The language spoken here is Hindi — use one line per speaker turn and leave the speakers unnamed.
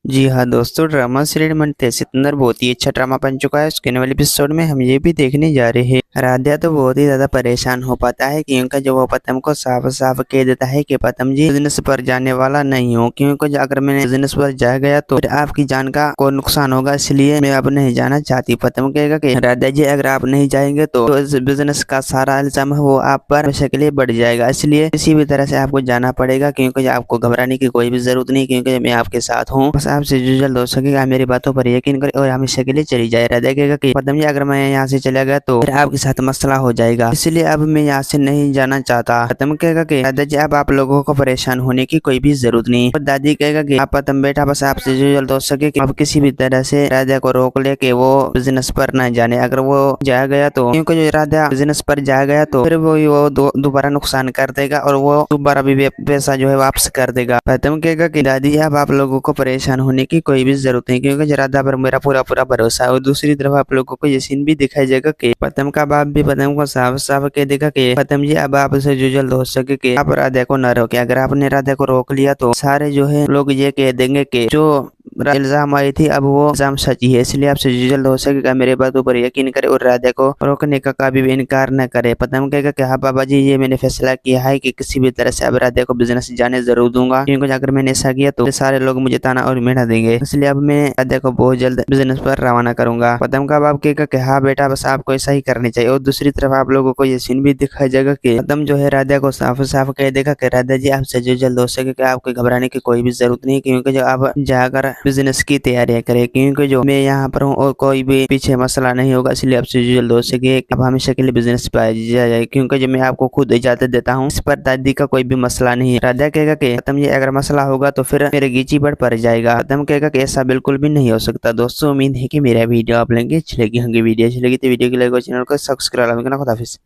जी हाँ दोस्तों, ड्रामा सीरियल मन तैसे अंदर बहुत ही अच्छा ड्रामा बन चुका है। उसके आने वाले एपिसोड में हम ये भी देखने जा रहे हैं। राध्या तो बहुत ही ज्यादा परेशान हो पाता है क्योंकि जो वो पतम को साफ साफ कह देता है कि पतम जी बिजनेस पर जाने वाला नहीं हूँ, क्योंकि अगर मैं बिजनेस पर जा गया तो फिर आपकी जान का को नुकसान होगा, इसलिए मैं अब नहीं जाना चाहती। पतम कहेगा कि राध्या जी अगर आप नहीं जाएंगे तो इस बिजनेस का सारा इल्जाम है वो आप पर हमेशा के लिए बढ़ जाएगा, इसलिए किसी भी तरह से आपको जाना पड़ेगा, क्योंकि आपको घबराने की कोई भी जरूरत नहीं, क्योंकि मैं आपके साथ हूँ। बस आपसे जो जल्द हो सकेगा मेरी बातों पर यकीन करे और हमेशा के लिए चली जाए। राधा कहेगा कि पद्म जी अगर मैं यहाँ से चला गया तो फिर आपके साथ मसला हो जाएगा, इसलिए अब मैं यहाँ से नहीं जाना चाहता। पद्म कहेगा कि दादा जी अब आप लोगों को परेशान होने की कोई भी जरूरत नहीं। और दादी कहेगा कि आप पद्म बेटा बस आपसे जो जल्द हो सके कि अब किसी भी तरह से राधा को रोक ले कि वो बिजनेस पर न जाने। अगर वो जा गया तो क्योंकि जो राधा बिजनेस पर जा गया तो फिर वो दोबारा नुकसान कर देगा और वो दोबारा भी पैसा जो है वापस कर देगा। पद्म कहेगा कि दादी अब आप लोगों को परेशान होने की कोई भी जरूरत नहीं, क्योंकि राधा पर मेरा पूरा पूरा भरोसा है। और दूसरी तरफ आप लोगों को ये सीन भी दिखाई जाएगा कि पद्म का बाप भी पद्म को साफ साफ कह देगा कि पद्म जी अब आप से जो जल्द हो सके कि आप राधा को न रोके। अगर आपने राधा को रोक लिया तो सारे जो है लोग ये कह देंगे कि जो इल्जाम आई थी अब वो इल्जाम सची है, इसलिए आपसे जो जल्द हो सकेगा मेरे बातों पर यकीन करे और राधा को रोकने का कभी भी इनकार न करे। पद्म कहेगा कि हाँ बाबा जी, ये मैंने फैसला किया है कि किसी भी तरह से अब राधा को बिजनेस जाने जरूर दूंगा, क्योंकि अगर मैंने ऐसा किया तो सारे लोग मुझे ताना और मेढ़ा देंगे, इसलिए अब मैं राधा को बहुत जल्द बिजनेस पर रवाना करूंगा। पद्म का बाप कहेगा कि हाँ बेटा बस आपको ऐसा ही करनी चाहिए। और दूसरी तरफ आप लोगों को ये सीन भी दिखाई जाएगा कि पद्म जो है राधा को साफ साफ कह देगा कि राधा जी आपसे जो जल्द हो सके कि आपको घबराने की कोई भी जरूरत नहीं, क्योंकि जो आप जाकर बिजनेस की तैयारियां करें, क्योंकि जो मैं यहाँ पर हूँ और कोई भी पीछे मसला नहीं होगा, इसलिए आपसे जो जल्द हो सके आप हमेशा के लिए बिजनेस पे आ जाए, क्योंकि जो मैं आपको खुद इजाजत देता हूँ इस पर दादी का कोई भी मसला नहीं है। राधा कहेगा कि खत्म, ये अगर मसला होगा तो फिर मेरे गीची पर पड़ जाएगा। खत्म कहेगा कि ऐसा बिल्कुल भी नहीं हो सकता। दोस्तों उम्मीद है कि मेरा वीडियो आप लेंगे अच्छी लगी होंगी। वीडियो अच्छी लगी तो वीडियो को लाइक और चैनल को सब्सक्राइब करना। खुदा हाफिज़।